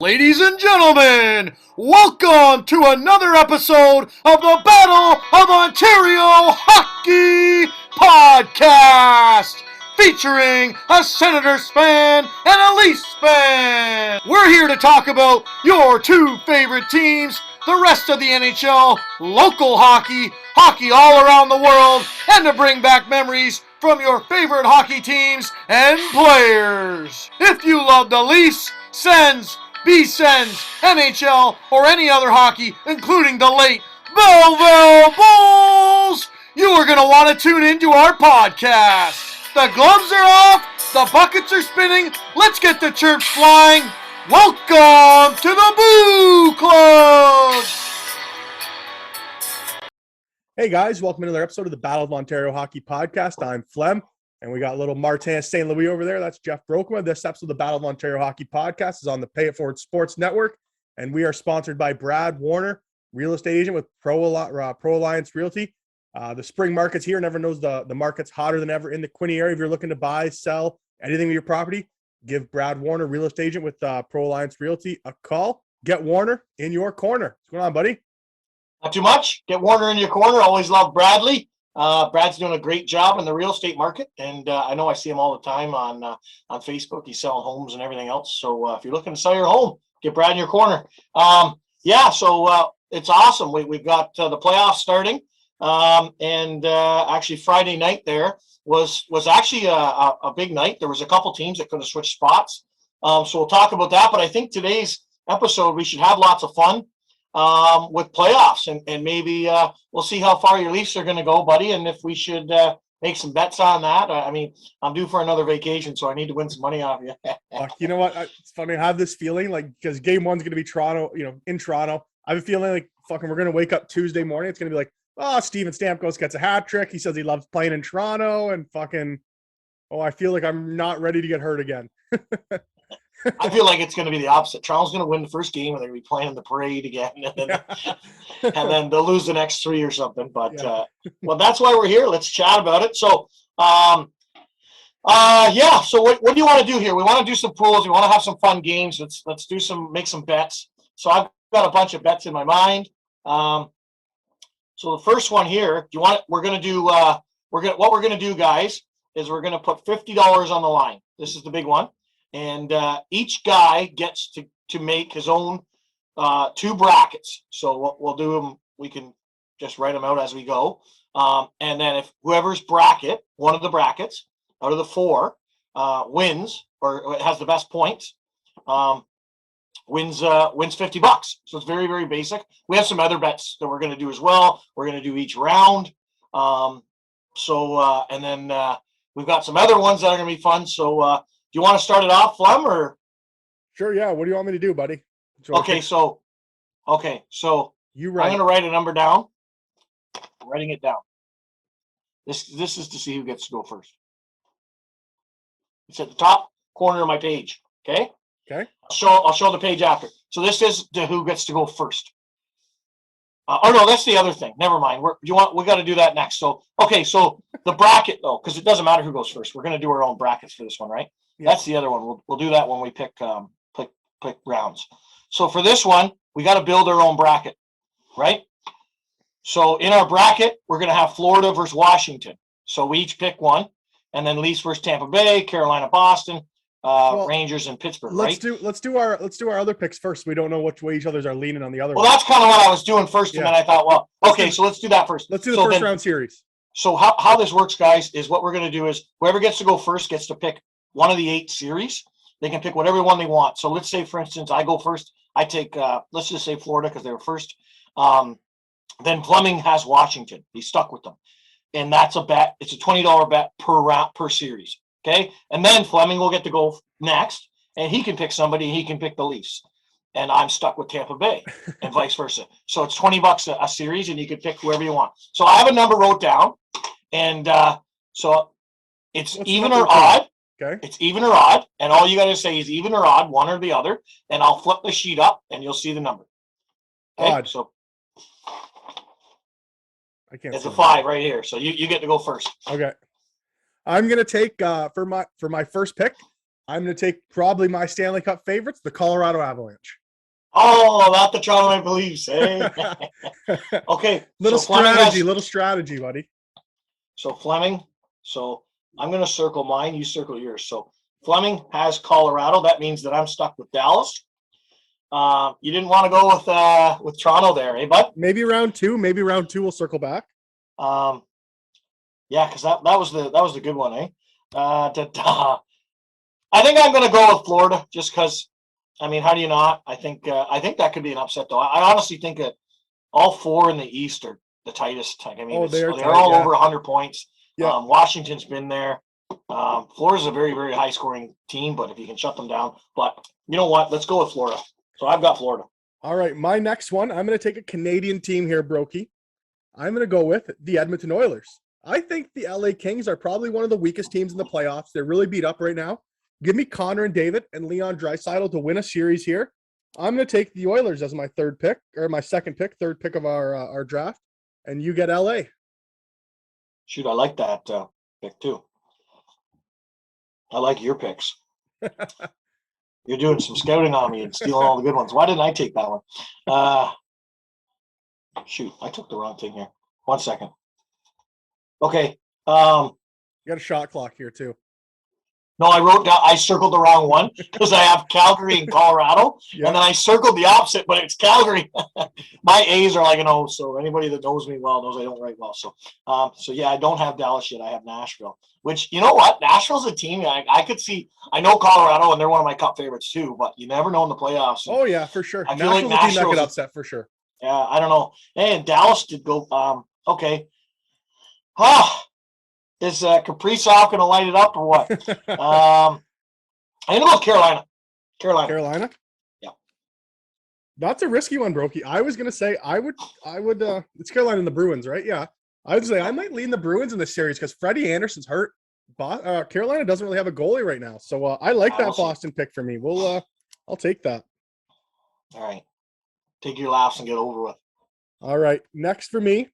Ladies and gentlemen, welcome to another episode of the Battle of Ontario Hockey Podcast, featuring a Senators fan and a Leafs fan. We're here to talk about your two favorite teams, the rest of the NHL, local hockey, hockey all around the world, and to bring back memories from your favorite hockey teams and players. If you love the Leafs, Sens, B-Sens, NHL, or any other hockey, including the late Belleville Bulls, you are going to want to tune into our podcast. The gloves are off, the buckets are spinning, let's get the chirps flying. Welcome to the Boo Club! Hey guys, welcome to another episode of the Battle of Ontario Hockey Podcast. I'm Flem, and we got little Martin St. Louis over there. That's Jeff Brokema. This episode of the Battle of Ontario Hockey Podcast is on the Pay It Forward Sports Network, and we are sponsored by Brad Warner, real estate agent with Pro Alliance Realty. The spring market's here. Never knows the market's hotter than ever in the Quinte area. If you're looking to buy, sell anything with your property, give Brad Warner, real estate agent with Pro Alliance Realty, a call. Get Warner in your corner. What's going on, buddy? Not too much. Get Warner in your corner. Always love Bradley. Brad's doing a great job in the real estate market, and I know I see him all the time on Facebook. He's selling homes and everything else. So if you're looking to sell your home, get Brad in your corner. So it's awesome. We've got the playoffs starting, and actually Friday night there was actually a big night. There was a couple teams that could have switched spots. So we'll talk about that. But I think today's episode we should have lots of fun with playoffs, and maybe we'll see how far your Leafs are going to go, buddy, and if we should make some bets on that. I mean, I'm due for another vacation, so I need to win some money off you. You know what? It's funny. I have this feeling because game one's going to be Toronto, in Toronto. I have a feeling like we're going to wake up Tuesday morning. It's going to be like, oh, Steven Stamkos gets a hat trick. He says he loves playing in Toronto, and I feel like I'm not ready to get hurt again. I feel like it's going to be the opposite. Toronto's going to win the first game, and they're going to be playing in the parade again, and then they'll lose the next three or something. But well, that's why we're here. Let's chat about it. So, So what do you want to do here? We want to do some pools. We want to have some fun games. Let's make some bets. So I've got a bunch of bets in my mind. So the first one here, what we're going to do, guys, is we're going to put $50 on the line. This is the big one. And each guy gets to make his own two brackets. So we'll do them. We can just write them out as we go. And then if whoever's bracket, one of the brackets out of the four, wins or has the best points, wins $50. So it's very, very basic. We have some other bets that we're going to do as well. We're going to do each round. And then we've got some other ones that are going to be fun. So. Do you want to start it off, Flem, or? Sure, yeah. What do you want me to do, buddy? So you write. I'm going to write a number down. I'm writing it down. This is to see who gets to go first. It's at the top corner of my page. Okay. Okay. I'll show the page after. So this is the who gets to go first. No, that's the other thing. Never mind. We got to do that next. So the bracket though, because it doesn't matter who goes first. We're going to do our own brackets for this one, right? Yeah. That's the other one. We'll do that when we pick rounds. So for this one, we got to build our own bracket, right? So in our bracket, we're going to have Florida versus Washington. So we each pick one, and then Leafs versus Tampa Bay, Carolina, Boston, Rangers, and Pittsburgh. Let's do our other picks first. We don't know which way each others are leaning on the other. Well, that's kind of what I was doing first, and then I thought, so let's do that first. Let's do the first round series. So how this works, guys, is what we're going to do is whoever gets to go first gets to pick one of the 8 series. They can pick whatever one they want. So let's say, for instance, I go first. I take, let's just say Florida because they were first. Then Fleming has Washington. He's stuck with them. And that's a bet. It's a $20 bet per round, per series. Okay. And then Fleming will get to go next, and he can pick somebody. He can pick the Leafs. And I'm stuck with Tampa Bay and vice versa. So it's $20 a series, and you can pick whoever you want. So I have a number wrote down, and so it's even or odd. Okay. It's even or odd, and all you got to say is even or odd, one or the other, and I'll flip the sheet up, and you'll see the number. Okay? Odd. So I can't. It's a 5 right here, so you get to go first. Okay. I'm gonna take for my first pick. I'm going to take probably my Stanley Cup favorites, the Colorado Avalanche. Oh, not the Toronto Maple Leafs, eh? Okay. Little strategy, buddy. So Fleming, I'm going to circle mine. You circle yours. So Fleming has Colorado. That means that I'm stuck with Dallas. You didn't want to go with Toronto there, eh, bud? Maybe round two. We'll circle back. Yeah, because that was the good one, eh? I think I'm going to go with Florida just because. I mean, how do you not? I think that could be an upset, though. I honestly think that all four in the East are the tightest. I mean, they're all over 100 points. Yeah. Washington's been there. Florida's a very, very high-scoring team, but if you can shut them down. But you know what? Let's go with Florida. So I've got Florida. All right, my next one, I'm going to take a Canadian team here, Brokey. I'm going to go with the Edmonton Oilers. I think the LA Kings are probably one of the weakest teams in the playoffs. They're really beat up right now. Give me Connor and David and Leon Draisaitl to win a series here. I'm going to take the Oilers as my third pick of our draft, and you get LA. Shoot, I like that pick too. I like your picks. You're doing some scouting on me and stealing all the good ones. Why didn't I take that one? Shoot, I took the wrong thing here. 1 second. Okay. You got a shot clock here too. No, I circled the wrong one because I have Calgary and Colorado, and then I circled the opposite, but it's Calgary. My A's are like an O, so anybody that knows me well knows I don't write well. So yeah, I don't have Dallas yet. I have Nashville, which, you know what? Nashville's a team I could see. I know Colorado, and they're one of my Cup favorites too, but you never know in the playoffs. Oh, yeah, for sure. I feel like Nashville's a team that could upset for sure. Yeah, I don't know. And Dallas did go okay. Is Kaprizov going to light it up or what? I'm going to go with Carolina. Carolina? Yeah. That's a risky one, Brokey. I was going to say I would it's Carolina and the Bruins, right? Yeah. I would say I might lean the Bruins in this series because Freddie Anderson's hurt. Carolina doesn't really have a goalie right now. So I like that Boston pick for me. I'll take that. All right. Take your laughs and get over with. All right. Next for me,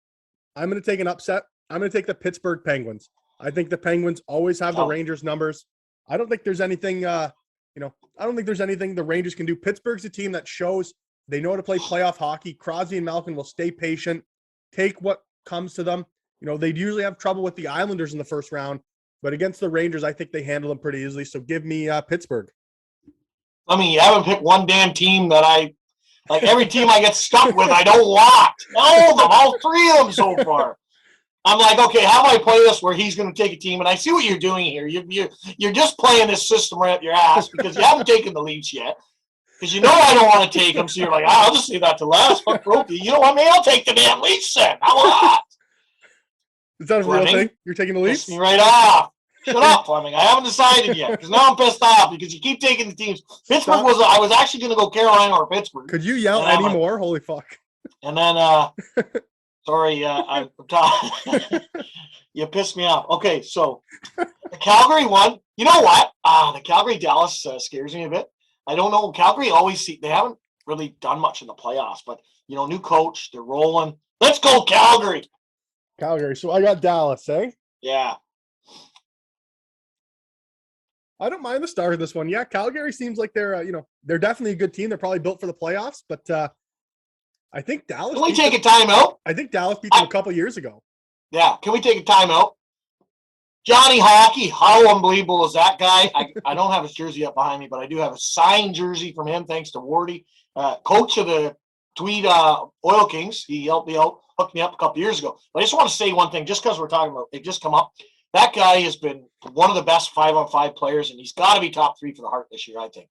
I'm going to take an upset. I'm going to take the Pittsburgh Penguins. I think the Penguins always have the Rangers numbers. I don't think there's anything, I don't think there's anything the Rangers can do. Pittsburgh's a team that shows they know how to play playoff hockey. Crosby and Malkin will stay patient, take what comes to them. They usually have trouble with the Islanders in the first round, but against the Rangers, I think they handle them pretty easily. So give me Pittsburgh. I mean, you haven't picked one damn team that every team I get stuck with, I don't want. All three of them so far. I'm like, okay, how do I play this where he's going to take a team? And I see what you're doing here. You're just playing this system right up your ass because you haven't taken the Leafs yet. Because I don't want to take them. So you're like, I'll just leave that to last. Fuck Brokey. You know what, man? I'll take the damn Leafs then. How about Is that a real thing? You're taking the Leafs? Piss me right off. Shut up, Fleming. I haven't decided yet because now I'm pissed off because you keep taking the teams. Pittsburgh I was actually going to go Carolina or Pittsburgh. Could you yell any more? Holy fuck. And then, sorry, I'm you pissed me off. Okay, so the Calgary one. You know what? The Calgary-Dallas scares me a bit. I don't know. Calgary they haven't really done much in the playoffs, but, new coach, they're rolling. Let's go Calgary. Calgary. So I got Dallas, eh? Yeah. I don't mind the start of this one. Yeah, Calgary seems like they're definitely a good team. They're probably built for the playoffs, but I think Dallas. Can we take a timeout? I think Dallas beat them a couple years ago. Yeah, can we take a timeout? Johnny Hockey, how unbelievable is that guy? I don't have his jersey up behind me, but I do have a signed jersey from him, thanks to Wardy, coach of the Tweed Oil Kings. He helped me out, hooked me up a couple years ago. But I just want to say one thing, just because we're talking about it, just come up. That guy has been one of the best 5-on-5 players, and he's got to be top 3 for the Hart this year, I think.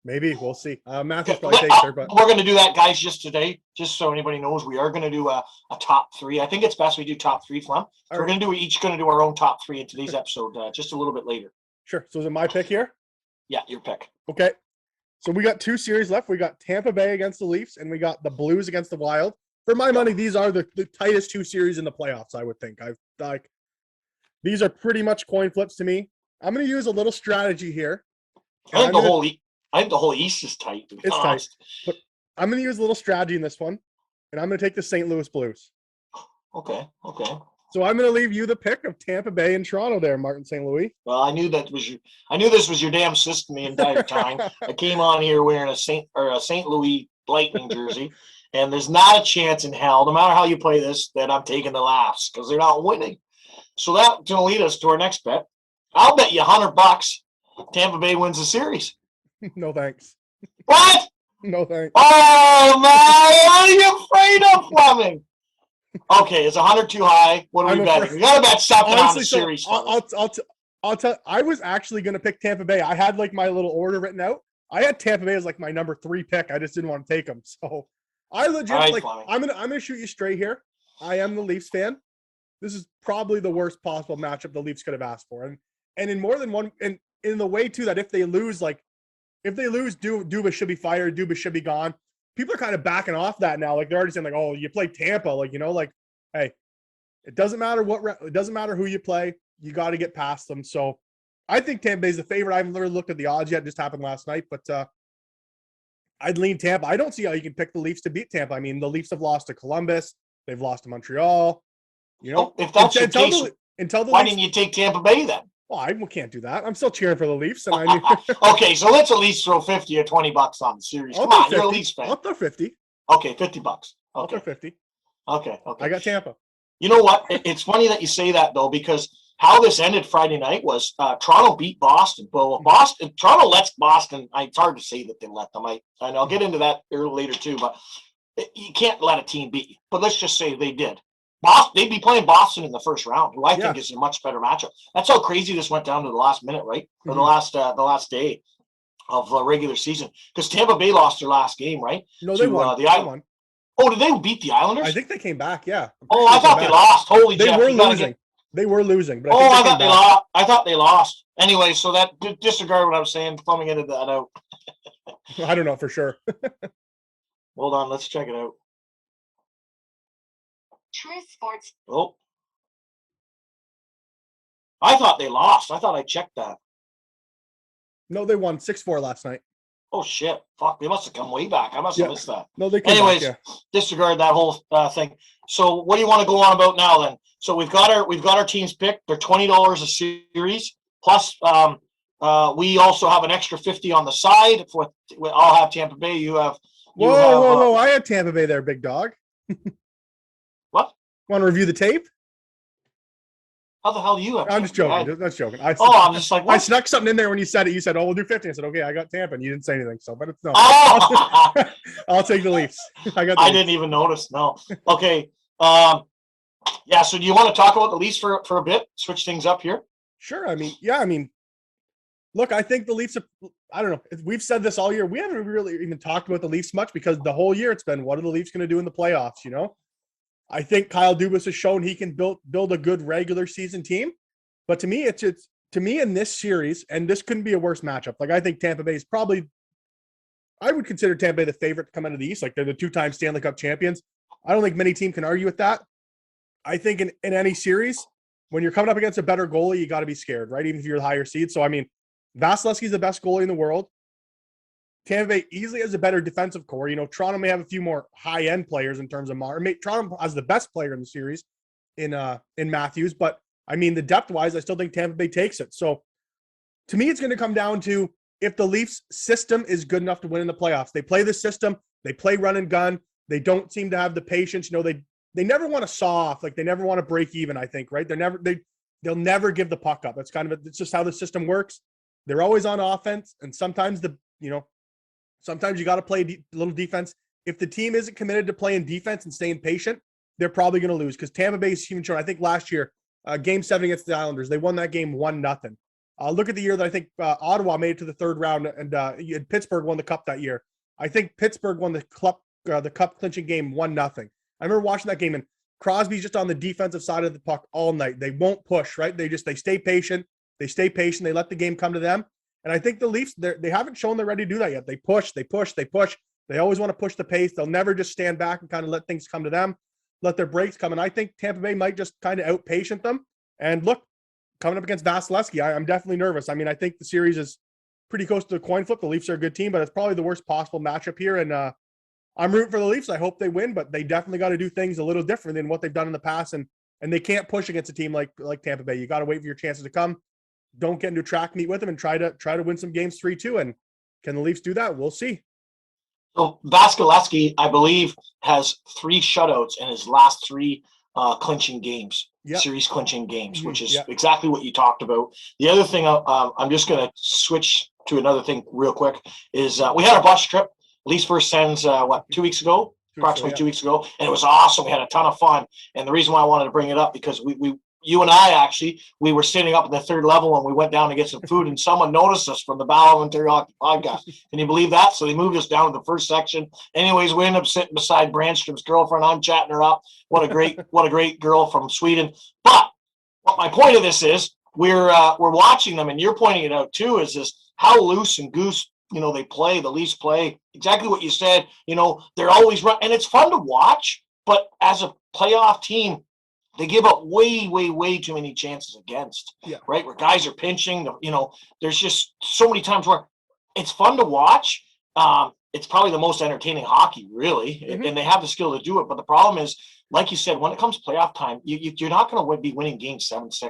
Maybe. We'll see. Matthew's probably takes there, but we're going to do that, guys, just today, just so anybody knows. We are going to do a top 3. I think it's best we do top 3, Flem. So we're going to each going to do our own top 3 in today's episode, just a little bit later. Sure. So is it my pick here? Yeah, your pick. Okay. So we got 2 series left. We got Tampa Bay against the Leafs, and we got the Blues against the Wild. For my money, these are the tightest 2 series in the playoffs, I would think. These are pretty much coin flips to me. I'm going to use a little strategy here. I think the whole East is tight. It's tight. But I'm going to use a little strategy in this one, and I'm going to take the St. Louis Blues. Okay. So I'm going to leave you the pick of Tampa Bay and Toronto there, Martin St. Louis. Well, I knew this was your damn system the entire time. I came on here wearing a St. Louis Lightning jersey, and there's not a chance in hell, no matter how you play this, that I'm taking the laughs because they're not winning. So that's going to lead us to our next bet. I'll bet you $100 Tampa Bay wins the series. No thanks. What? No thanks. Oh, man. What are you afraid of, Fleming? Okay, it's 100 too high. What are we betting? We got to bet something on the series. I'll tell. I was actually going to pick Tampa Bay. I had like my little order written out. I had Tampa Bay as like my number 3 pick. I just didn't want to take them. So I legit I'm gonna shoot you straight here. I am the Leafs fan. This is probably the worst possible matchup the Leafs could have asked for, and in more than one, and in the way too that if they lose, Dubas should be fired. Dubas should be gone. People are kind of backing off that now. Like they're already saying, like, "Oh, you play Tampa, hey, it doesn't matter it doesn't matter who you play. You got to get past them." So, I think Tampa Bay's the favorite. I haven't really looked at the odds yet; it just happened last night, but I'd lean Tampa. I don't see how you can pick the Leafs to beat Tampa. I mean, the Leafs have lost to Columbus. They've lost to Montreal. If that's the case, why didn't you take Tampa Bay then? Well, I can't do that. I'm still cheering for the Leafs, and I knew. Okay, so let's at least throw 50 or 20 bucks on the series. Come on, you're a Leafs fan. I'll throw 50. Okay, 50 bucks. Okay. I'll throw 50. Okay. I got Tampa. You know what? It's funny that you say that though, because how this ended Friday night was Toronto beat Boston. Well, Toronto lets Boston. It's hard to say that they let them. And I'll get into that later too. But you can't let a team beat you. But let's just say they did. They'd be playing Boston in the first round, who I think is a much better matchup. That's how crazy this went down to the last minute, right? Or the last day of the regular season, because Tampa Bay lost their last game, right? No, they won. They won. Oh, did they beat the Islanders? I think they came back. Yeah. Oh, I thought they lost. Holy, they were losing. They were losing. But I thought they lost. Anyway, so that disregard what I was saying. Plumbing into that out. I don't know for sure. Hold on, let's check it out. True Sports. Oh. I thought they lost. I thought I checked that. No, they won 6-4 last night. Oh, shit. Fuck, they must have come way back. I must have missed that. No, they came Anyways, back, disregard that whole thing. So what do you want to go on about now then? So we've got our teams picked. They're $20 a series. Plus, we also have an extra 50 on the side. I'll have Tampa Bay. You have... Whoa. I had Tampa Bay there, big dog. What? Want to review the tape? How the hell do you have? I'm just joking. That's joking. I'm just like, what? I snuck something in there when you said it. You said, "Oh, we'll do 50." I said, "Okay, I got Tampa," and you didn't say anything. So, but it's no. Oh! I'll take the Leafs. I didn't even notice. No. Okay. Yeah. So, do you want to talk about the Leafs for a bit? Switch things up here. Sure. I mean, look, I think the Leafs. I don't know. We've said this all year. We haven't really even talked about the Leafs much because the whole year it's been, what are the Leafs going to do in the playoffs? I think Kyle Dubas has shown he can build a good regular season team, but to me, it's in this series, and this couldn't be a worse matchup. Like I think Tampa Bay is probably, I would consider Tampa Bay the favorite to come out of the East. Like they're the 2-time Stanley Cup champions. I don't think many teams can argue with that. I think in any series, when you're coming up against a better goalie, you got to be scared, right? Even if you're the higher seed. So I mean, Vasilevsky's the best goalie in the world. Tampa Bay easily has a better defensive core. Toronto may have a few more high-end players in terms of Toronto has the best player in the series in Matthews, but I mean, the depth-wise, I still think Tampa Bay takes it. So to me, it's going to come down to if the Leafs system is good enough to win in the playoffs. They play the system, they play run and gun. They don't seem to have the patience. They never want to saw off, like they never want to break even, I think, right? They'll never give the puck up. That's it's just how the system works. They're always on offense, and sometimes sometimes you got to play a little defense. If the team isn't committed to playing defense and staying patient, they're probably going to lose because Tampa Bay's even shown. I think last year, Game 7 against the Islanders, they won that game 1-0. Look at the year that I think Ottawa made it to the third round, and Pittsburgh won the cup that year. I think Pittsburgh won the cup clinching game 1-0. I remember watching that game, and Crosby's just on the defensive side of the puck all night. They won't push, right? They stay patient. They let the game come to them. And I think the Leafs, they haven't shown they're ready to do that yet. They push. They always want to push the pace. They'll never just stand back and kind of let things come to them, let their breaks come. And I think Tampa Bay might just kind of outpatient them. And look, coming up against Vasilevsky, I'm definitely nervous. I mean, I think the series is pretty close to the coin flip. The Leafs are a good team, but it's probably the worst possible matchup here. And I'm rooting for the Leafs. I hope they win, but they definitely got to do things a little different than what they've done in the past. And and they can't push against a team like Tampa Bay. You got to wait for your chances to come. Don't get into a track meet with them and try to win some games 3-2. And can the Leafs do that? We'll see. So Vasilevsky, I believe, has 3 shutouts in his last 3 clinching games, series clinching games, which is exactly what you talked about. The other thing, I'm just going to switch to another thing real quick, is we had a bus trip. Leafs first sends, 2 weeks ago? Approximately 2 weeks ago, and it was awesome. We had a ton of fun, and the reason why I wanted to bring it up, because you and I we were sitting up in the 3rd level and we went down to get some food, and someone noticed us from the Battle of Ontario Hockey Podcast. Can you believe that? So they moved us down to the first section. Anyways, we ended up sitting beside Brandstrom's girlfriend. I'm chatting her up. What a great girl from Sweden. But what my point of this is, we're watching them, and you're pointing it out too, is this how loose and goose they play. The Leafs play exactly what you said. They're always run, and it's fun to watch. But as a playoff team, they give up way, way, way too many chances against. Right, where guys are pinching. There's just so many times where it's fun to watch. It's probably the most entertaining hockey, really, and they have the skill to do it. But the problem is, like you said, when it comes to playoff time, you're not going to be winning games 7-6,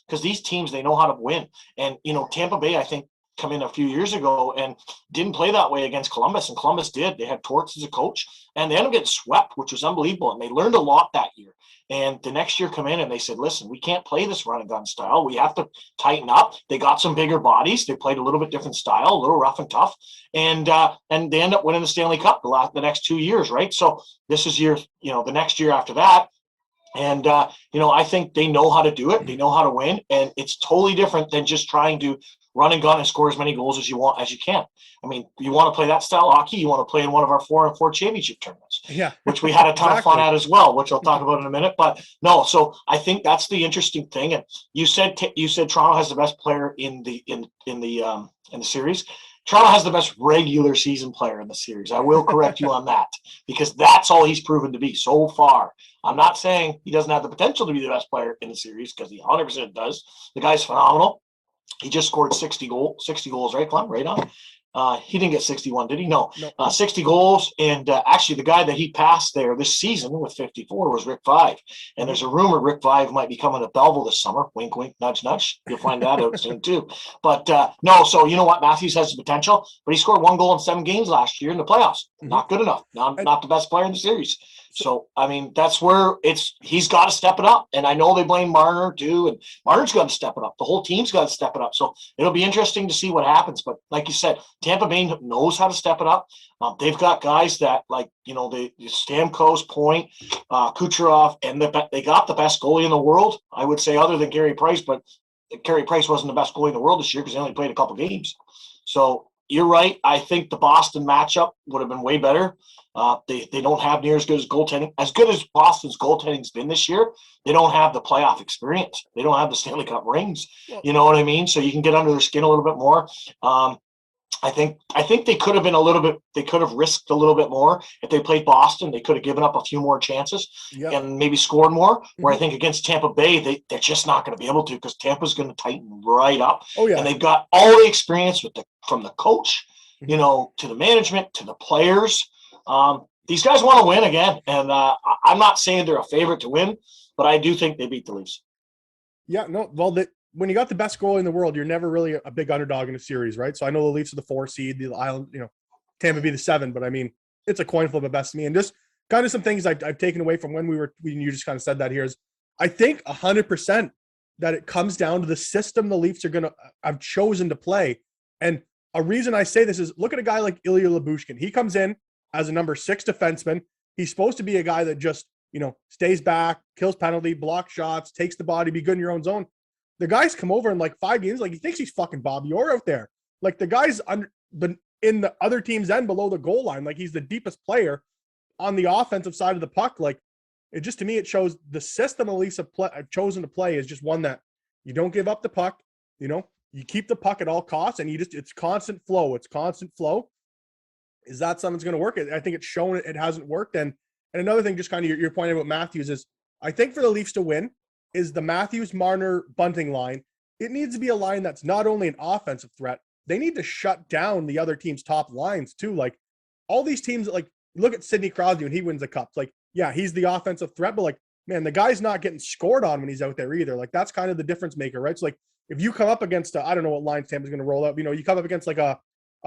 because these teams, they know how to win. And Tampa Bay, I think, come in a few years ago and didn't play that way against Columbus, and Columbus did. They had Torts as a coach, and they ended up getting swept, which was unbelievable, and they learned a lot that year. And the next year come in and they said, listen, we can't play this run and gun style. We have to tighten up. They got some bigger bodies. They played a little bit different style, a little rough and tough, and they end up winning the Stanley Cup the next 2 years, right? So this is the next year after that. And, I think they know how to do it. They know how to win. And it's totally different than just trying to run and gun and score as many goals as you can. I mean, you want to play that style of hockey, you want to play in one of our 4-on-4 championship tournaments, which we had a ton of fun at as well, which I'll talk about in a minute. But no, so I think that's the interesting thing. And you said Toronto has the best player in the series. Toronto has the best regular season player in the series. I will correct you on that, because that's all he's proven to be so far. I'm not saying he doesn't have the potential to be the best player in the series, because he 100% does. The guy's phenomenal. He just scored 60 goals, right, Clem? Right on. He didn't get 61, did he? No. 60 goals. And actually, the guy that he passed there this season with 54 was Rick Vaive. And there's a rumor Rick Vaive might be coming to Belleville this summer. Wink, wink, nudge, nudge. You'll find that out soon, too. But no, so you know what? Matthews has the potential, but he scored 1 goal in 7 games last year in the playoffs. Not good enough. Not the best player in the series. So, I mean, that's where he's got to step it up. And I know they blame Marner too, and Marner's got to step it up. The whole team's got to step it up. So it'll be interesting to see what happens. But like you said, Tampa Bay knows how to step it up. They've got guys that, like, the Stamkos, Point, Kucherov, and they got the best goalie in the world, I would say, other than Carey Price. But Carey Price wasn't the best goalie in the world this year because he only played a couple games. So you're right. I think the Boston matchup would have been way better. They don't have near as good as goaltending. As good as Boston's goaltending's been this year, they don't have the playoff experience. They don't have the Stanley Cup rings. You know what I mean? So you can get under their skin a little bit more. I think they could have been they could have risked a little bit more. If they played Boston, they could have given up a few more chances and maybe scored more. Where I think against Tampa Bay, they're just not going to be able to, because Tampa's going to tighten right up. And they've got all the experience from the coach, to the management, to the players. These guys want to win again. And I'm not saying they're a favorite to win, but I do think they beat the Leafs. Yeah, no, well, when you got the best goalie in the world, you're never really a big underdog in a series, right? So I know the Leafs are the 4 seed, the Island, Tampa be the 7, but I mean, it's a coin flip at best to me. And just kind of some things I've taken away from when you just kind of said that here is, I think 100% that it comes down to the system the Leafs are going to have chosen to play. And a reason I say this is, look at a guy like Ilya Lyubushkin. He comes in as a number 6 defenseman. He's supposed to be a guy that just, stays back, kills penalty, blocks shots, takes the body, be good in your own zone. The guy's come over in like 5 games, like he thinks he's fucking Bobby Orr out there. Like the guy's in the other team's end below the goal line. Like he's the deepest player on the offensive side of the puck. Like it just, to me, it shows the system the Leafs have chosen to play is just one that you don't give up the puck. You keep the puck at all costs, and it's constant flow. It's constant flow. Is that something that's going to work? I think it's shown it hasn't worked. And another thing, just kind of your point about Matthews is, I think for the Leafs to win is the Matthews, Marner, Bunting line. It needs to be a line that's not only an offensive threat, they need to shut down the other team's top lines too. Like all these teams, like look at Sidney Crosby when he wins the cups. Like, yeah, he's the offensive threat, but like man, the guy's not getting scored on when he's out there either. Like, that's kind of the difference maker, right? So, like, if you come up against, I don't know what line Tampa's going to roll up, you come up against like a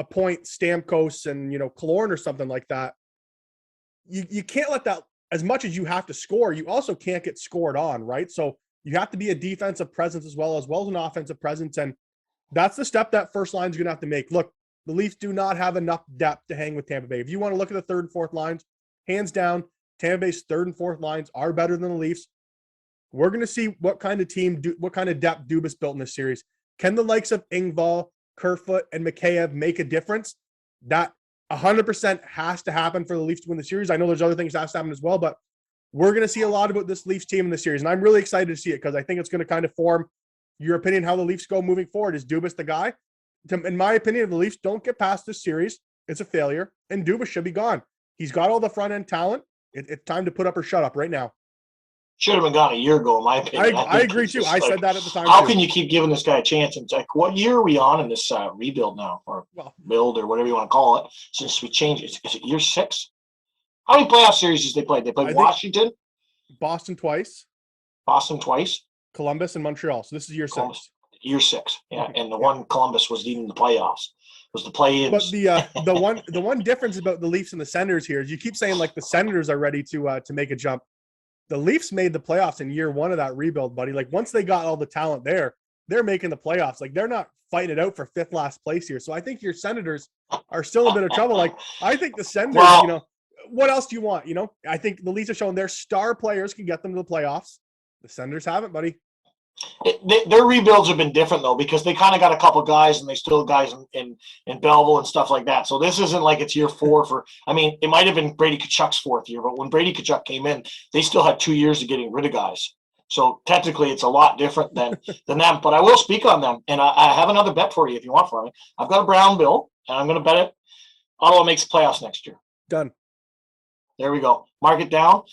Point, Stamkos, and, Killorn or something like that, you can't let that, as much as you have to score, you also can't get scored on, right? So you have to be a defensive presence as well as an offensive presence. And that's the step that first line is going to have to make. Look, the Leafs do not have enough depth to hang with Tampa Bay. If you want to look at the third and fourth lines, hands down, Tampa Bay's third and fourth lines are better than the Leafs. We're going to see what kind of depth Dubas built in this series. Can the likes of Engvall, Kerfoot, and Mikheyev make a difference? That 100% has to happen for the Leafs to win the series. I know there's other things that has to happen as well, but we're going to see a lot about this Leafs team in the series, and I'm really excited to see it because I think it's going to kind of form your opinion how the Leafs go moving forward. Is Dubas the guy? In my opinion, if the Leafs don't get past this series, it's a failure, and Dubas should be gone. He's got all the front-end talent. It's time to put up or shut up right now. Should have been gone a year ago, in my opinion. I agree, too. I said that at the time, how can you keep giving this guy a chance? And it's like, what year are we on in this rebuild now? Or build, or whatever you want to call it, since we changed it? Is it year 6? How many playoff series did they play? They played Washington? Boston twice. Columbus and Montreal. So this is year 6. Year 6, yeah. And the one Columbus was even the playoffs. It was the play-ins. But the one difference about the Leafs and the Senators here is you keep saying like the Senators are ready to make a jump. The Leafs made the playoffs in year 1 of that rebuild, buddy. Like, once they got all the talent there, they're making the playoffs. Like, they're not fighting it out for 5th last place here. So I think your Senators are still in a bit of trouble. Like, I think the Senators, what else do you want? I think the Leafs have shown their star players can get them to the playoffs. The Senators haven't, buddy. Their rebuilds have been different, though, because they kind of got a couple guys, and they still have guys in Belleville and stuff like that. So this isn't like it's year 4 for – I mean, it might have been Brady Tkachuk's 4th year, but when Brady Tkachuk came in, they still had 2 years of getting rid of guys. So technically it's a lot different than them. But I will speak on them, and I have another bet for you if you want for me. I've got a brown bill, and I'm going to bet it Ottawa makes the playoffs next year. Done. There we go. Mark it down.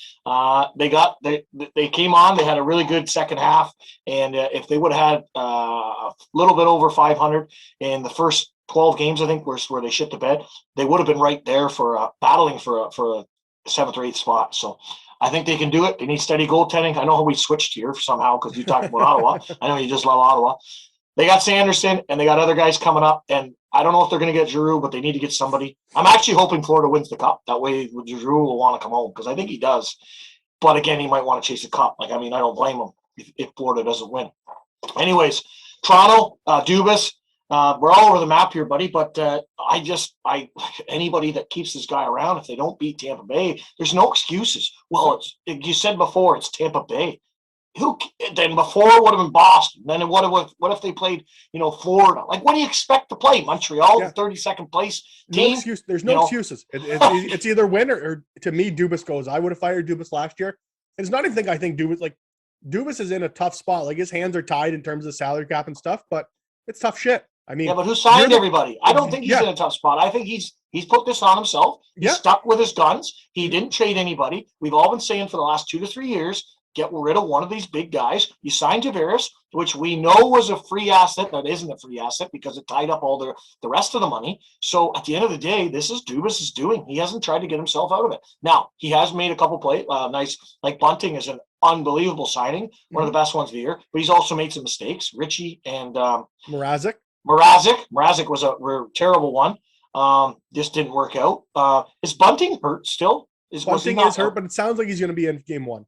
They came on. They had a really good second half, and if they would have had a little bit over 500 in the first 12 games, I think, where they shit the bed, they would have been right there for battling for a 7th or 8th spot. So I think they can do it. They need steady goaltending. I know how we switched here somehow because you talked about Ottawa. I know you just love Ottawa. They got Sanderson, and they got other guys coming up, and I don't know if they're going to get Giroux, but they need to get somebody. I'm actually hoping Florida wins the cup. That way Giroux will want to come home because I think he does. But again, he might want to chase the cup. I don't blame him if Florida doesn't win. Anyways, Toronto, Dubas, we're all over the map here, buddy. But anybody that keeps this guy around, if they don't beat Tampa Bay, there's no excuses. Well, you said before, it's Tampa Bay. Then before it would have been Boston. Then what if they played, Florida? Like, what do you expect to play? Montreal, the 32nd place team? No excuse. There's no excuses. It's either win or to me, Dubas goes. I would have fired Dubas last year. It's not even I think Dubas is in a tough spot. Like, his hands are tied in terms of salary cap and stuff, but it's tough shit. I mean, but who signed everybody? I don't think he's in a tough spot. I think he's put this on himself. He's stuck with his guns. He didn't trade anybody. We've all been saying for the last 2 to 3 years, get rid of one of these big guys. You signed Tavares, which we know was a free asset. That isn't a free asset because it tied up all the rest of the money. So at the end of the day, this is Dubas is doing. He hasn't tried to get himself out of it. Now, he has made a couple nice, like Bunting is an unbelievable signing, one of the best ones of the year, but he's also made some mistakes. Richie and Mrazek was a terrible one. This didn't work out. Is Bunting hurt still? Bunting is hurt, but it sounds like he's going to be in game 1.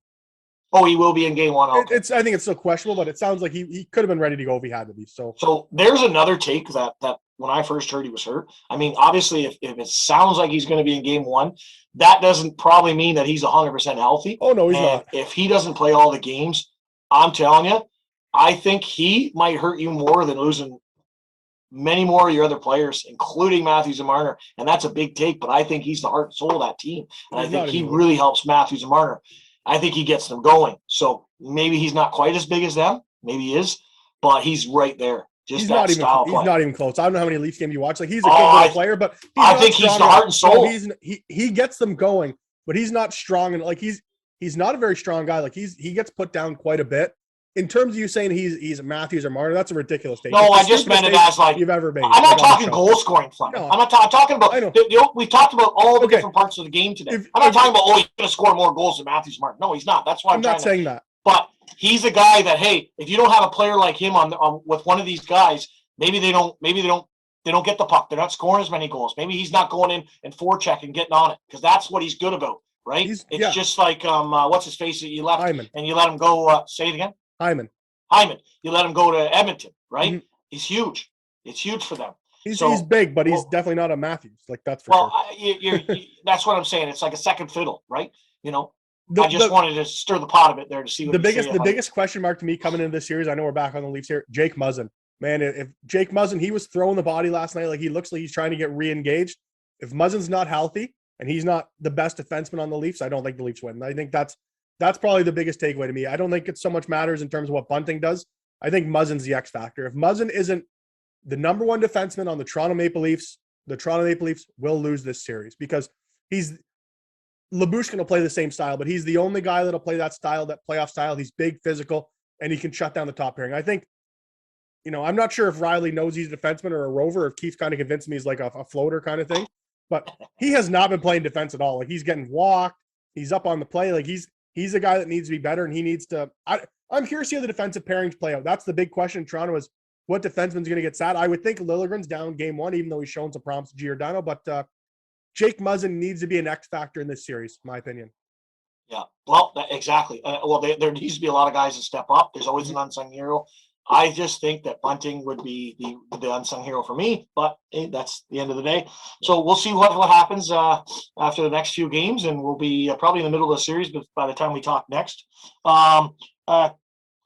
Oh, he will be in game 1. Okay. I think it's still questionable, but it sounds like he could have been ready to go if he had to be. So there's another take that when I first heard he was hurt. I mean, obviously, if it sounds like he's going to be in game 1, that doesn't probably mean that he's 100% healthy. Oh, no, he's not. If he doesn't play all the games, I'm telling you, I think he might hurt you more than losing many more of your other players, including Matthews and Marner. And that's a big take, but I think he's the heart and soul of that team. And I think he really helps Matthews and Marner. I think he gets them going. So maybe he's not quite as big as them. Maybe he is, but he's right there. He's not even close. I don't know how many Leafs games you watch. Like, he's a good little player, but I think he's the heart and soul. He gets them going, but he's not strong, and like he's not a very strong guy. Like, he gets put down quite a bit. in terms of you saying he's Matthews or Marner, that's a ridiculous statement. No, I just meant it as like you've ever made. I'm not talking goal scoring, Fleming. No. I'm not talking about. We talked about all the different parts of the game today. I'm not talking about he's going to score more goals than Matthews Martin. No, he's not. That's why I'm not saying that. But he's a guy that if you don't have a player like him on with one of these guys, maybe they don't get the puck. They're not scoring as many goals. Maybe he's not going in and forecheck and getting on it because that's what he's good about, right? It's just like what's his face that you left Hyman. And you let him go. Say it again. Hyman. You let him go to Edmonton, right? Mm-hmm. He's huge. It's huge for them. He's big, but he's definitely not a Matthews. Like that's for sure. That's what I'm saying. It's like a second fiddle, right? I just wanted to stir the pot a bit there to see what the biggest question mark to me coming into this series. I know we're back on the Leafs here. Jake Muzzin, man, if Jake Muzzin, he was throwing the body last night. Like he looks like he's trying to get re-engaged. If Muzzin's not healthy and he's not the best defenseman on the Leafs, I don't think the Leafs win. I think that's probably the biggest takeaway to me. I don't think it so much matters in terms of what Bunting does. I think Muzzin's the X factor. If Muzzin isn't the number one defenseman on the Toronto Maple Leafs will lose this series because LaBouche going to play the same style, but he's the only guy that'll play that style, that playoff style. He's big, physical, and he can shut down the top pairing. I think, I'm not sure if Riley knows he's a defenseman or a rover, if Keith's kind of convinced me he's like a floater kind of thing, but he has not been playing defense at all. Like he's getting walked. He's up on the play. Like he's a guy that needs to be better, and he needs to. I'm curious to see how the defensive pairings play out. That's the big question in Toronto is what defenseman's going to get sat. I would think Liljegren's down game one, even though he's shown some promise to Giordano, but Jake Muzzin needs to be an X factor in this series, in my opinion. Yeah, well, exactly. There needs to be a lot of guys that step up. There's always an unsung hero. I just think that Bunting would be the unsung hero for me, but that's the end of the day. So we'll see what happens after the next few games, and we'll be probably in the middle of the series by the time we talk next.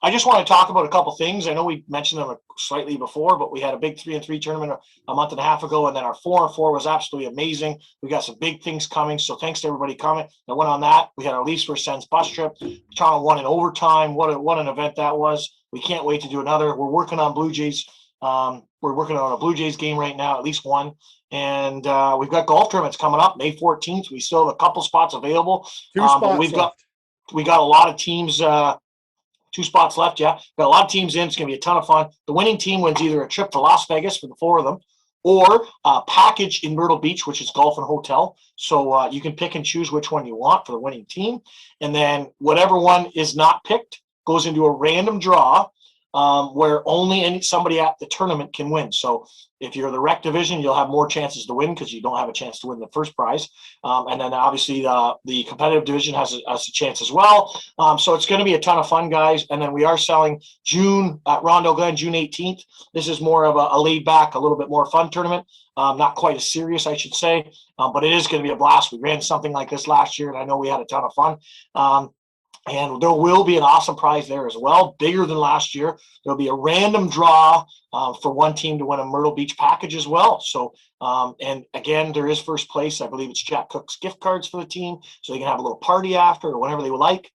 I just want to talk about a couple things. I know we mentioned them slightly before, but we had a big 3-3 tournament a month and a half ago, and then our 4-4 was absolutely amazing. We got some big things coming, so thanks to everybody coming that went on that. We had our Leafs vs. Sens bus trip. Toronto won in overtime. What an event that was. We can't wait to do another. We're working on Blue Jays. We're working on a Blue Jays game right now, at least one. And we've got golf tournaments coming up May 14th. We still have a couple spots available. We got a lot of teams. 2 spots left, yeah. Got a lot of teams in. It's going to be a ton of fun. The winning team wins either a trip to Las Vegas for the 4 of them or a package in Myrtle Beach, which is golf and hotel. So you can pick and choose which one you want for the winning team. And then whatever one is not picked goes into a random draw where only somebody at the tournament can win. So if you're the rec division, you'll have more chances to win because you don't have a chance to win the first prize. And then obviously the competitive division has a chance as well. So it's going to be a ton of fun, guys. And then we are selling June at Rondo Glen, June 18th. This is more of a laid back, a little bit more fun tournament. Not quite as serious, I should say, but it is going to be a blast. We ran something like this last year, and I know we had a ton of fun. And there will be an awesome prize there as well, bigger than last year. There'll be a random draw for one team to win a Myrtle Beach package as well. So, and again, there is first place. I believe it's Jack Cook's gift cards for the team, so they can have a little party after or whenever they would like.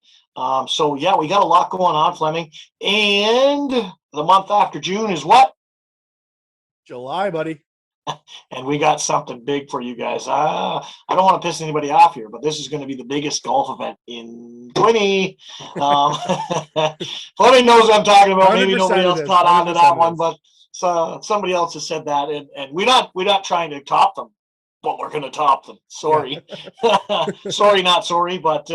So, yeah, we got a lot going on, Fleming. And the month after June is what? July, buddy. And we got something big for you guys. I don't want to piss anybody off here, but this is going to be the biggest golf event in 20. Fleming knows what I'm talking about. Maybe nobody else caught on to that one, but somebody else has said that, and we're not trying to top them, but we're going to top them. Sorry, sorry, not sorry, but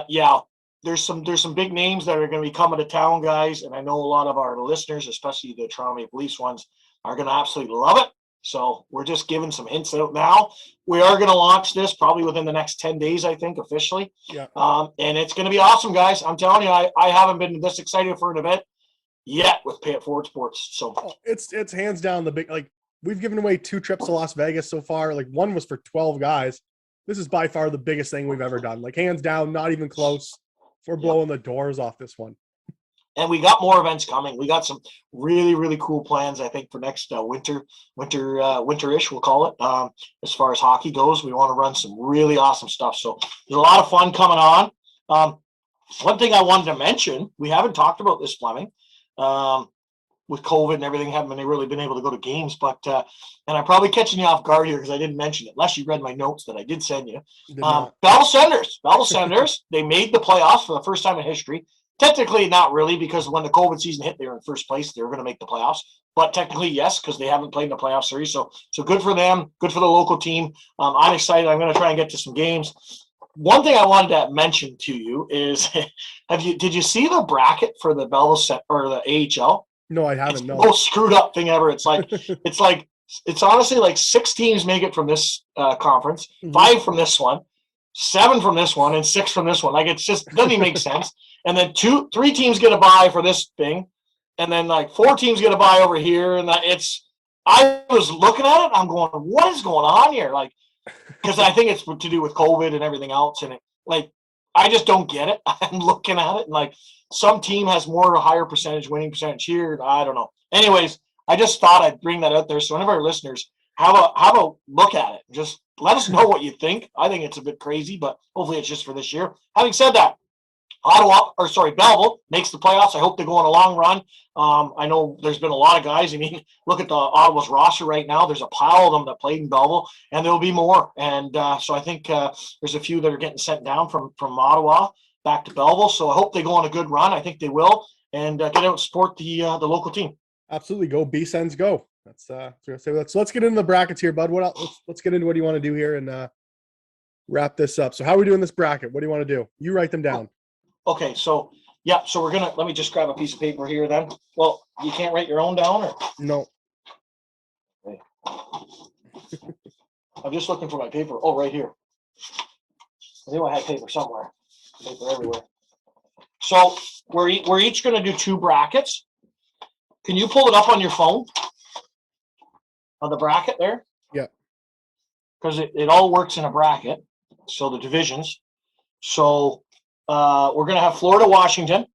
yeah. There's some big names that are going to be coming to town, guys, and I know a lot of our listeners, especially the Toronto Maple Leafs ones, are going to absolutely love it. So we're just giving some hints out now. We are going to launch this probably within the next 10 days, I think, officially. Yeah. And it's going to be awesome, guys. I'm telling you, I haven't been this excited for an event yet with Pay It Forward Sports. So it's hands down the big, like, we've given away 2 trips to Las Vegas so far. Like, one was for 12 guys. This is by far the biggest thing we've ever done. Like, hands down, not even close. We're blowing the doors off this one. And we got more events coming. We got some really, really cool plans, I think, for next winter-ish, we'll call it. As far as hockey goes, we want to run some really awesome stuff. So there's a lot of fun coming on. One thing I wanted to mention, we haven't talked about this, Fleming, with COVID and everything, haven't really been able to go to games. But and I'm probably catching you off guard here because I didn't mention it, unless you read my notes that I did send you. Battle Senators, they made the playoffs for the first time in history. technically not really, because when the COVID season hit, they were in first place. They were going to make the playoffs. But technically, yes, because they haven't played in the playoff series. So good for them. Good for the local team. I'm excited. I'm going to try and get to some games. One thing I wanted to mention to you is, did you see the bracket for the Belleville set or the AHL? No, I haven't. It's No. the most screwed up thing ever. It's honestly like 6 teams make it from this conference, 5 from this one, 7 from this one, and 6 from this one. Like, it's just doesn't even make sense. And then 3 teams get a bye for this thing, and then like 4 teams get a bye over here. And I was looking at it, I'm going, what is going on here? Like, because I think it's to do with COVID and everything else, and I just don't get it. I'm looking at it, and like some team has more higher winning percentage here. I don't know. Anyways, I just thought I'd bring that out there, so one of our listeners have a look at it. Just let us know what you think. I think it's a bit crazy, but hopefully it's just for this year. Having said that, Belleville makes the playoffs. I hope they go on a long run. I know there's been a lot of guys. I mean, look at the Ottawa's roster right now. There's a pile of them that played in Belleville, and there will be more. And so I think there's a few that are getting sent down from Ottawa back to Belleville. So I hope they go on a good run. I think they will, and get out and support the local team. Absolutely, go B-Sens, go. So let's get into the brackets here, bud. What else? Let's get into what do you want to do here and wrap this up. So how are we doing this bracket? What do you want to do? You write them down. Okay, so we're gonna let me just grab a piece of paper here then. Well, you can't write your own down, or no? Okay. I'm just looking for my paper. Oh, right here. I knew I had paper somewhere. Paper everywhere. So we're each gonna do 2 brackets. Can you pull it up on your phone? On the bracket there? Yeah. Because it all works in a bracket. So the divisions. So we're going to have Florida, Washington.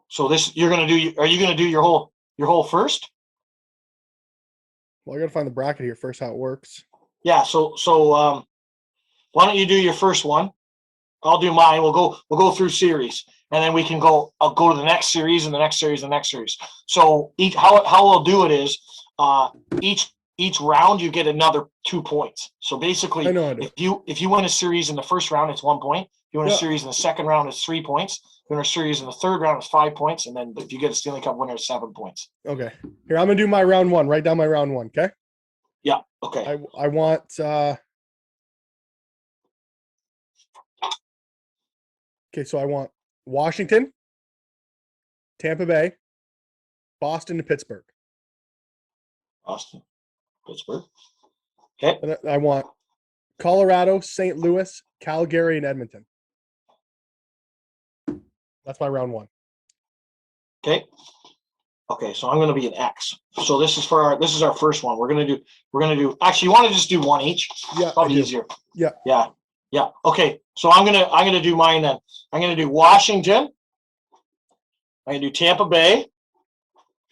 So you're going to do. Are you going to do your whole first? Well, I got to find the bracket here first. How it works. Yeah. So why don't you do your first one? I'll do mine. We'll go through series, and then we can go. I'll go to the next series and the next series and the next series. So how we'll do it is each round you get another 2 points. So basically, if you win a series in the first round, it's 1 point. If you win a series in the second round, it's 3 points. If you win a series in the third round, it's 5 points. And then if you get a Stanley Cup winner, it's 7 points. Okay. Here, I'm going to do my round 1. Write down my round 1, okay? Yeah, okay. I want okay, so I want Washington, Tampa Bay, Boston, and Pittsburgh. Boston, Pittsburgh. Okay. And I want Colorado, St. Louis, Calgary, and Edmonton. That's my round 1. Okay. Okay, so I'm going to be an X. So this is our first one. We're going to do. Actually, you want to just do one each? Yeah, probably easier. Yeah. Yeah. Yeah. Okay. So I'm gonna do mine then. I'm gonna do Washington. I'm gonna do Tampa Bay.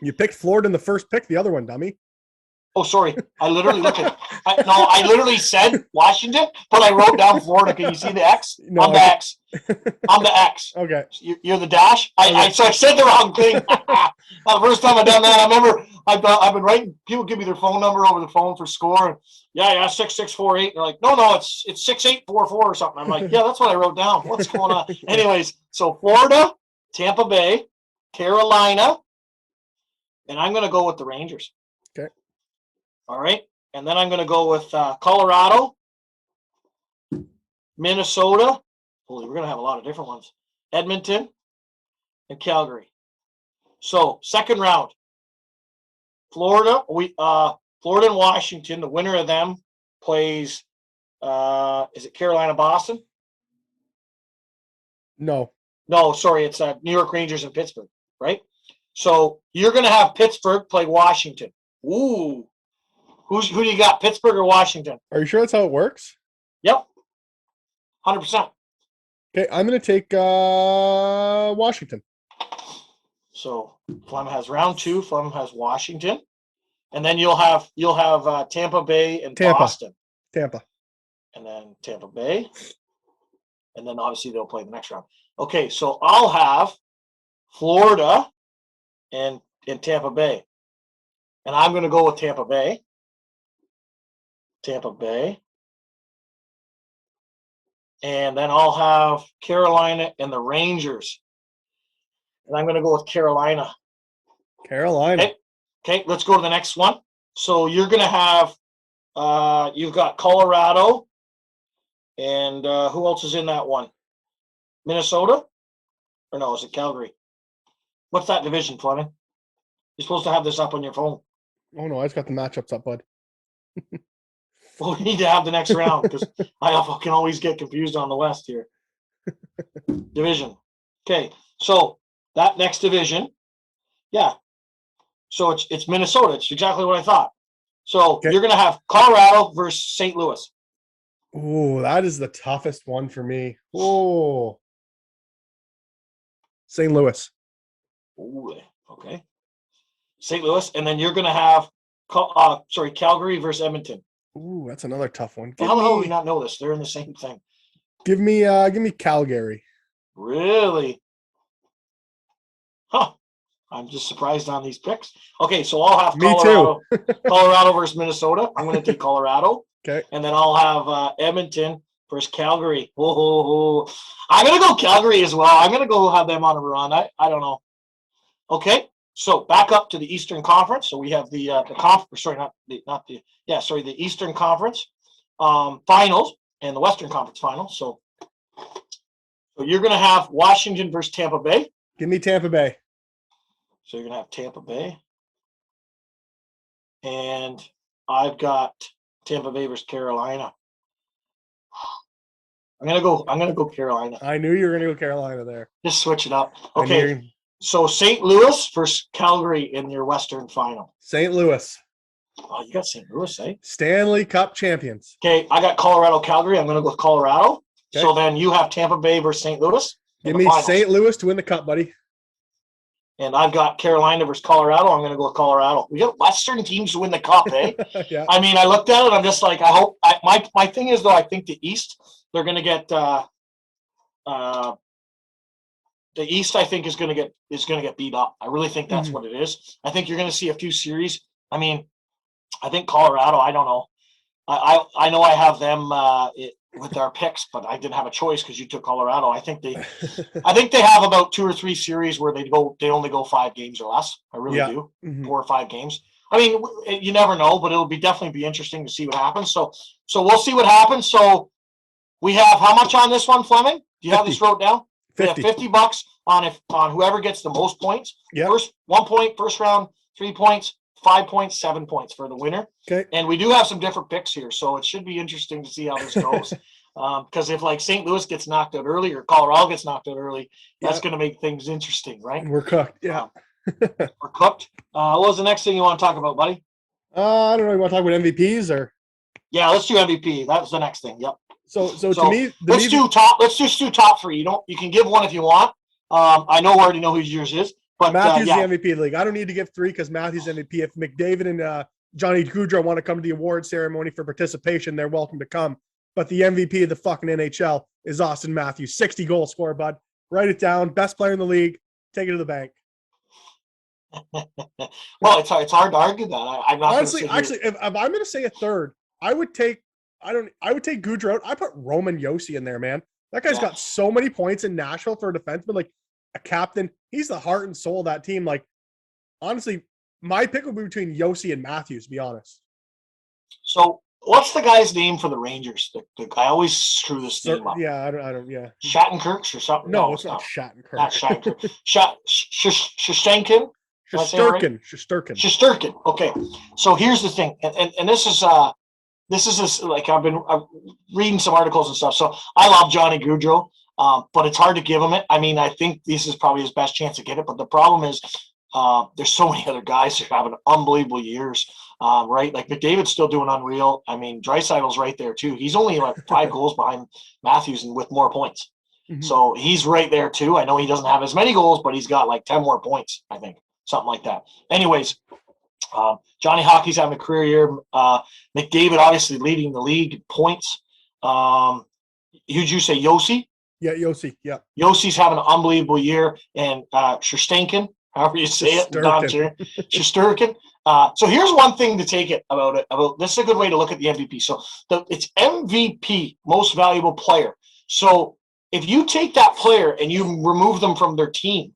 You picked Florida in the first pick. The other one, dummy. Oh, sorry. I literally I literally said Washington, but I wrote down Florida. Can you see the X? No, I'm the X. I'm the X. Okay. You're the dash. So I said the wrong thing. The first time I've done that, I remember I've been writing. People give me their phone number over the phone for score. Yeah, 6648. They're like, no, it's 6844 or something. I'm like, yeah, that's what I wrote down. What's going on? Anyways, so Florida, Tampa Bay, Carolina, and I'm going to go with the Rangers. Okay. All right, and then I'm going to go with Colorado, Minnesota. Holy, we're going to have a lot of different ones. Edmonton, and Calgary. So second round, Florida. Florida and Washington. The winner of them plays. Is it Carolina, Boston? No, sorry, it's New York Rangers and Pittsburgh, right? So you're going to have Pittsburgh play Washington. Ooh. Who do you got, Pittsburgh or Washington? Are you sure that's how it works? Yep. 100%. Okay, I'm going to take Washington. So Flem has round 2. Flem has Washington. And then you'll have Tampa Bay and Boston. Tampa. And then Tampa Bay. And then obviously they'll play the next round. Okay, so I'll have Florida and Tampa Bay. And I'm going to go with Tampa Bay. Tampa Bay. And then I'll have Carolina and the Rangers. And I'm going to go with Carolina. Carolina. Okay, let's go to the next one. So you're going to have, you've got Colorado. And who else is in that one? Minnesota? Or no, is it Calgary? What's that division, Fleming? You're supposed to have this up on your phone. Oh, no, I just got the matchups up, bud. Well, we need to have the next round because I fucking always get confused on the West here. Division. Okay, so that next division, yeah. So it's Minnesota. It's exactly what I thought. So you're going to have Colorado versus St. Louis. Oh, that is the toughest one for me. Oh, St. Louis. Ooh, okay. St. Louis, and then you're going to have Calgary versus Edmonton. Ooh, that's another tough one. How the hell do we not know this? They're in the same thing. Give me Calgary. Really? Huh. I'm just surprised on these picks. Okay, so I'll have Colorado. Me too. Colorado versus Minnesota. I'm going to take Colorado. Okay. And then I'll have Edmonton versus Calgary. Whoa. I'm going to go Calgary as well. I'm going to go have them on a run. I don't know. Okay. So back up to the Eastern Conference. So we have the Eastern Conference finals and the Western Conference finals. So you're going to have Washington versus Tampa Bay. Give me Tampa Bay. So you're going to have Tampa Bay. And I've got Tampa Bay versus Carolina. I'm gonna go Carolina. I knew you were gonna go Carolina there. Just switch it up. Okay. So St. Louis versus Calgary in your Western final. St. Louis. Oh, you got St. Louis, eh? Stanley Cup champions. Okay, I got Colorado, Calgary. I'm gonna go with Colorado. Okay. So then you have Tampa Bay versus St. Louis. Give me St. Louis to win the cup, buddy. And I've got Carolina versus Colorado. I'm going to go with Colorado. We got Western teams to win the cup, eh? Yeah. I mean, I looked at it. I'm just like, I hope. My thing is, though, I think the East, they're going to get the East. I think is going to get beat up. I really think that's what it is. I think you're going to see a few series. I mean, I think Colorado. I don't know. I know I have them with our picks, but I didn't have a choice because you took Colorado. I think they have about 2 or 3 series where they only go 5 games or less. I really do. 4 or 5 games. I mean, you never know, but it'll definitely be interesting to see what happens. So we'll see what happens. So we have how much on this one, Fleming? Do you have this wrote down? 50. We have $50 on whoever gets the most points. Yep. First 1 point, first round, 3 points, 5 points, 7 points for the winner. Okay. And we do have some different picks here, so it should be interesting to see how this goes. Because if like St. Louis gets knocked out early or Colorado gets knocked out early, that's going to make things interesting, right? We're cooked. Yeah. We're cooked. What was the next thing you want to talk about, buddy? I don't know. You want to talk about MVPs or? Yeah, let's do MVP. That was the next thing. Yep. So to me, let's just do top 3. You can give one if you want. I already know who yours is. But Matthews the MVP of the league. I don't need to give 3 because Matthews MVP. If McDavid and Johnny Gaudreau want to come to the award ceremony for participation, they're welcome to come. But the MVP of the fucking NHL is Austin Matthews. 60 goal scorer, bud. Write it down. Best player in the league. Take it to the bank. Well, it's hard to argue that. I'm not honestly, actually, if I'm going to say a third, I would take Gaudreau. I put Roman Josi in there, man. That guy's got so many points in Nashville for a defenseman, like a captain. He's the heart and soul of that team. Like, honestly, my pick would be between Josi and Matthews, to be honest. So, what's the guy's name for the Rangers? I always screw this name up. Yeah, I don't. Yeah, Shattenkirk or something. No, it's not Shattenkirk. Not Shattenkirk. Shesterkin. Shesterkin. Okay, so here's the thing, and this is like I'm reading some articles and stuff. So I love Johnny Gaudreau, but it's hard to give him it. I mean, I think this is probably his best chance to get it. But the problem is, there's so many other guys who are having unbelievable years, right? Like McDavid's still doing unreal. I mean, Draisaitl's right there too. He's only like 5 goals behind Matthews and with more points. So he's right there too. I know he doesn't have as many goals, but he's got like 10 more points, I think, something like that. Anyways, Johnny Hockey's having a career year. McDavid obviously leading the league in points. Who'd you say, Josi? Yeah, Josi. Yeah. Yosi's having an unbelievable year, and Shesterkin, however you say it, Shesterkin. So here's one thing to take it about this is a good way to look at the MVP. So it's MVP, most valuable player. So if you take that player and you remove them from their team,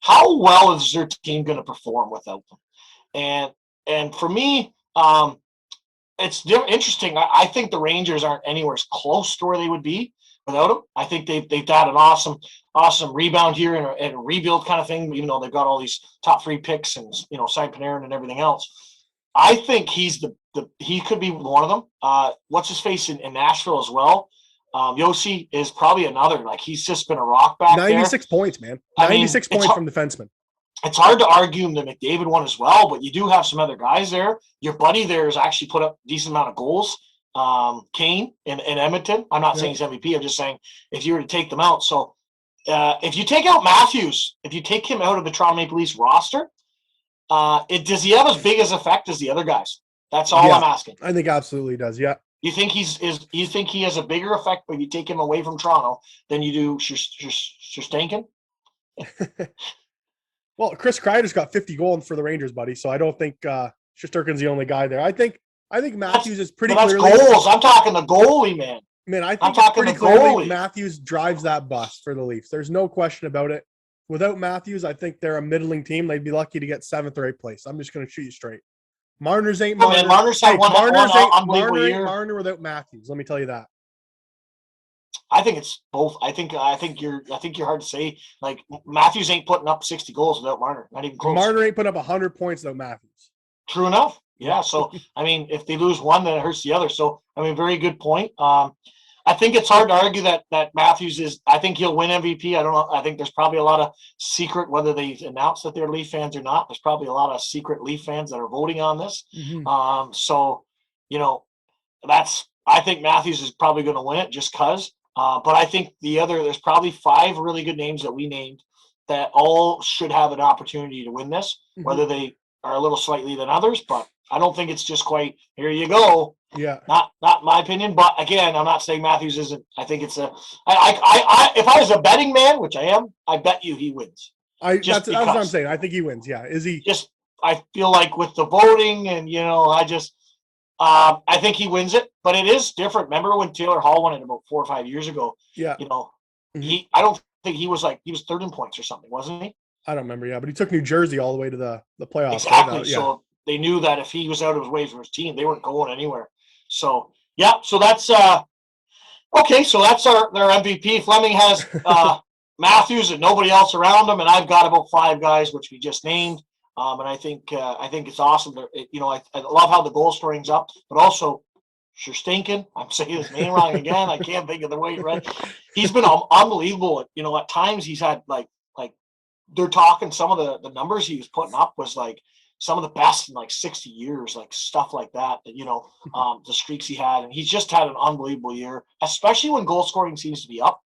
how well is their team going to perform without them? And for me, it's interesting. I think the Rangers aren't anywhere close to where they would be without him. I think they've had an awesome rebound here and a rebuild kind of thing, even though they've got all these top 3 picks and Cy Panarin and everything else. I think he could be one of them. What's his face in Nashville as well? Yossi is probably another. Like, he's just been a rock back 96 there. points, man. 96 points from defensemen. It's hard to argue the McDavid one as well, but you do have some other guys there. Your buddy there has actually put up a decent amount of goals. Kane in Edmonton. I'm not saying he's MVP. I'm just saying if you were to take them out. So if you take out Matthews, if you take him out of the Toronto Maple Leafs roster, does he have as big as effect as the other guys? That's all I'm asking. I think absolutely does. Yeah. You think you think he has a bigger effect when you take him away from Toronto than you do Shesterkin? Well, Chris Kreider's got 50 goals for the Rangers, buddy. So I don't think Shesterkin's the only guy there. I think Matthews is pretty clearly goals. I'm talking the goalie, man. Man, I think it's pretty clearly Matthews drives that bus for the Leafs. There's no question about it. Without Matthews, I think they're a middling team. They'd be lucky to get 7th or 8th place. I'm just going to shoot you straight. Marner's ain't Marner. Marner's had one unbelievable year. Marner without Matthews. Let me tell you that. I think it's both. I think you're hard to say. Like, Matthews ain't putting up 60 goals without Marner. Not even close. Marner ain't putting up 100 points without Matthews. True enough. Yeah. So I mean, if they lose one, then it hurts the other. So I mean, very good point. I think it's hard to argue that Matthews is. I think he'll win MVP. I don't know. I think there's probably a lot of secret, whether they announce that they're Leaf fans or not. There's probably a lot of secret Leaf fans that are voting on this. Mm-hmm. So I think Matthews is probably going to win it just because. But I think there's probably 5 really good names that we named that all should have an opportunity to win this, whether they are a little slightly than others, but I don't think it's just quite, here you go. Yeah. Not my opinion, but again, I'm not saying Matthews isn't. I think it's if I was a betting man, which I am, I bet you he wins. That's what I'm saying. I think he wins. Yeah. Is he? I feel like with the voting and, I think he wins it, but it is different. Remember when Taylor Hall won it about 4 or 5 years ago? Yeah. I don't think he was 3rd in points or something, wasn't he? I don't remember. Yeah, but he took New Jersey all the way to the playoffs. Exactly. Yeah. So they knew that if he was out of his way from his team, they weren't going anywhere. So yeah. So that's okay. So that's their MVP. Fleming has Matthews and nobody else around him, and I've got about 5 guys which we just named. And I think it's awesome. I love how the goal scoring's up, but also Shesterkin. I'm saying his name wrong again. I can't think of the way right. He's been unbelievable. At times he's had like they're talking some of the numbers he was putting up was like some of the best in 60 years, like stuff like that. The streaks he had, and he's just had an unbelievable year, especially when goal scoring seems to be up.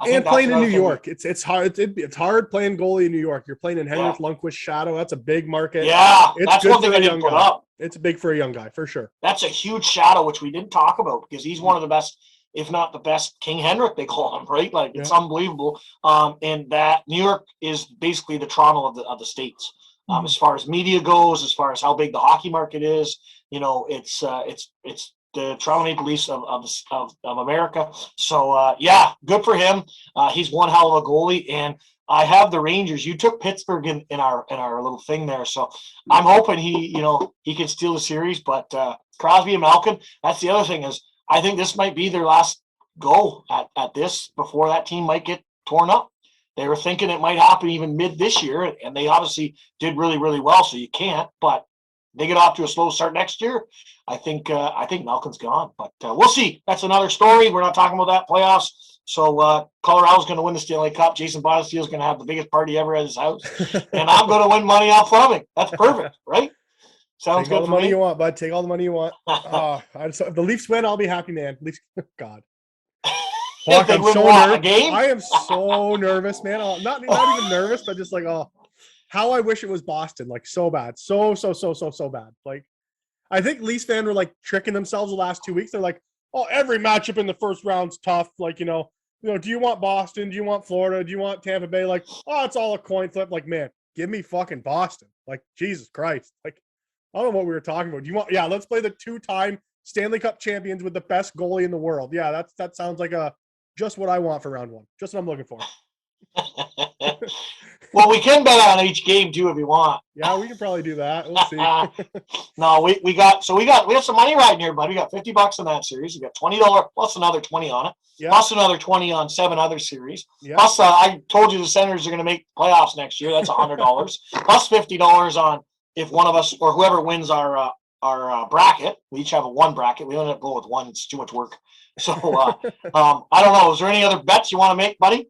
And playing in New York, it's hard. It's hard playing goalie in New York. You're playing in Henrik Lundqvist's shadow. That's a big market. Yeah, it's that's good one thing for I a young didn't put guy. up. It's big for a young guy for sure. That's a huge shadow, which we didn't talk about because he's one of the best, if not the best, King Henrik they call him, right? It's unbelievable. And that New York is basically the Toronto of the States. As far as media goes, as far as how big the hockey market is, it's the Toronto Maple Leafs of America. So good for him. He's one hell of a goalie, and I have the Rangers. You took Pittsburgh in our little thing there, so I'm hoping he can steal the series. But Crosby and Malkin, that's the other thing is I think this might be their last go at this before that team might get torn up. They were thinking it might happen even mid this year, and they obviously did really, really well. So you can't, but they get off to a slow start next year. I think Malkin's gone, but we'll see. That's another story. We're not talking about that playoffs. So Colorado's going to win the Stanley Cup. Jason Bonesteel is going to have the biggest party ever at his house, and I'm going to win money off Fleming. That's perfect, right? Sounds Take all good the for money me. you want, bud. Take all the money you want. If the Leafs win, I'll be happy, man. Leafs, God. If they I'm win so a game? I am so nervous, man. Not even nervous, but just how I wish it was Boston, so bad, so bad. I think Leafs fans were tricking themselves the last 2 weeks. They're like, oh, every matchup in the first round's tough. Do you want Boston? Do you want Florida? Do you want Tampa Bay? It's all a coin flip. Man, give me fucking Boston. Jesus Christ. I don't know what we were talking about. Do you want? Yeah, let's play the 2-time Stanley Cup champions with the best goalie in the world. Yeah, that sounds like a just what I want for round one. Just what I'm looking for. Well, we can bet on each game too if you want. Yeah, we can probably do that. We'll see. No, we have some money riding here, buddy. We got $50 on that series. We got $20 plus another 20 on it, plus another 20 on 7 other series. Plus, I told you the Senators are going to make playoffs next year. That's $100 plus $50 on if one of us or whoever wins our bracket. We each have one bracket. We ended up going with one. It's too much work. So I don't know. Is there any other bets you want to make, buddy?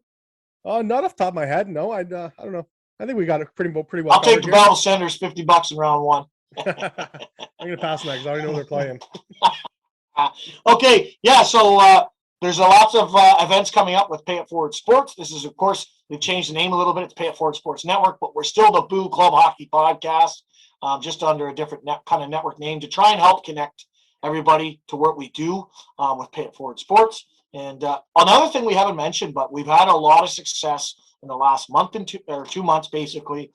Not off the top of my head. No, I don't know. I think we got it pretty well. I'll take the Battle Senators $50 in round one. I'm gonna pass next. I already know they're playing. Okay, yeah. So there's lots of events coming up with Pay It Forward Sports. This is, of course, they've changed the name a little bit. It's Pay It Forward Sports Network, but we're still the Boo Club Hockey Podcast, just under a different kind of network name to try and help connect everybody to what we do with Pay It Forward Sports. And another thing we haven't mentioned, but we've had a lot of success in the last month and 2 months, basically,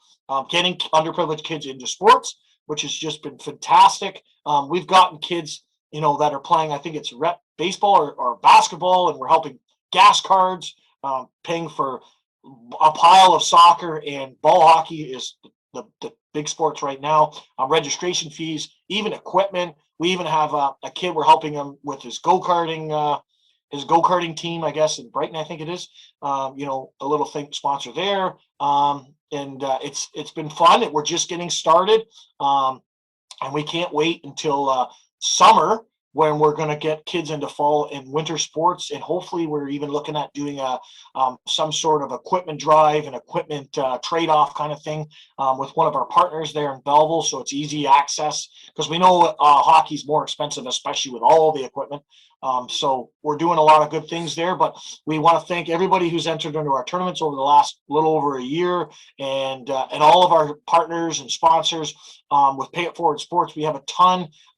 getting underprivileged kids into sports, which has just been fantastic. We've gotten kids, that are playing, I think it's rep baseball or basketball, and we're helping gas cards, paying for a pile of soccer, and ball hockey is the big sports right now. Registration fees, even equipment. We even have a kid, we're helping him with his go-karting team, I guess, in Brighton, I think it is. A little thing sponsor there. It's been fun. We're just getting started. And we can't wait until summer when we're going to get kids into fall and winter sports. And hopefully we're even looking at doing some sort of equipment drive and equipment trade-off kind of thing with one of our partners there in Belleville. So it's easy access, because we know hockey's more expensive, especially with all the equipment. So we're doing a lot of good things there, but we want to thank everybody who's entered into our tournaments over the last little over a year, and all of our partners and sponsors with Pay It Forward Sports. We have a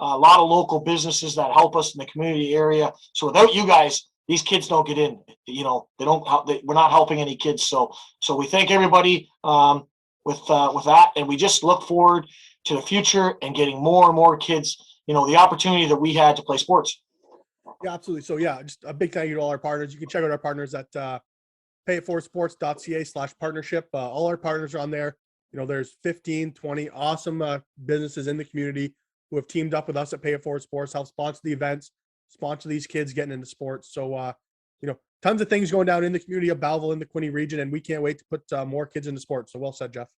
lot of local businesses that help us in the community area. So without you guys, these kids don't get in. We're not helping any kids. So we thank everybody with that, and we just look forward to the future and getting more and more kids, the opportunity that we had to play sports. Yeah, absolutely. So just a big thank you to all our partners. You can check out our partners at payitforwardsports.ca/partnership. All our partners are on there. There's 15, 20 awesome businesses in the community who have teamed up with us at Pay It Forward Sports, help sponsor the events, sponsor these kids getting into sports. So, tons of things going down in the community of Belleville in the Quinte region, and we can't wait to put more kids into sports. So well said, Jeff.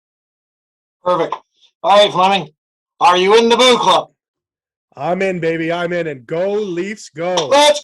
Perfect. All right, Fleming, are you in the Boo Club? I'm in, baby. I'm in, and go Leafs, go. Let's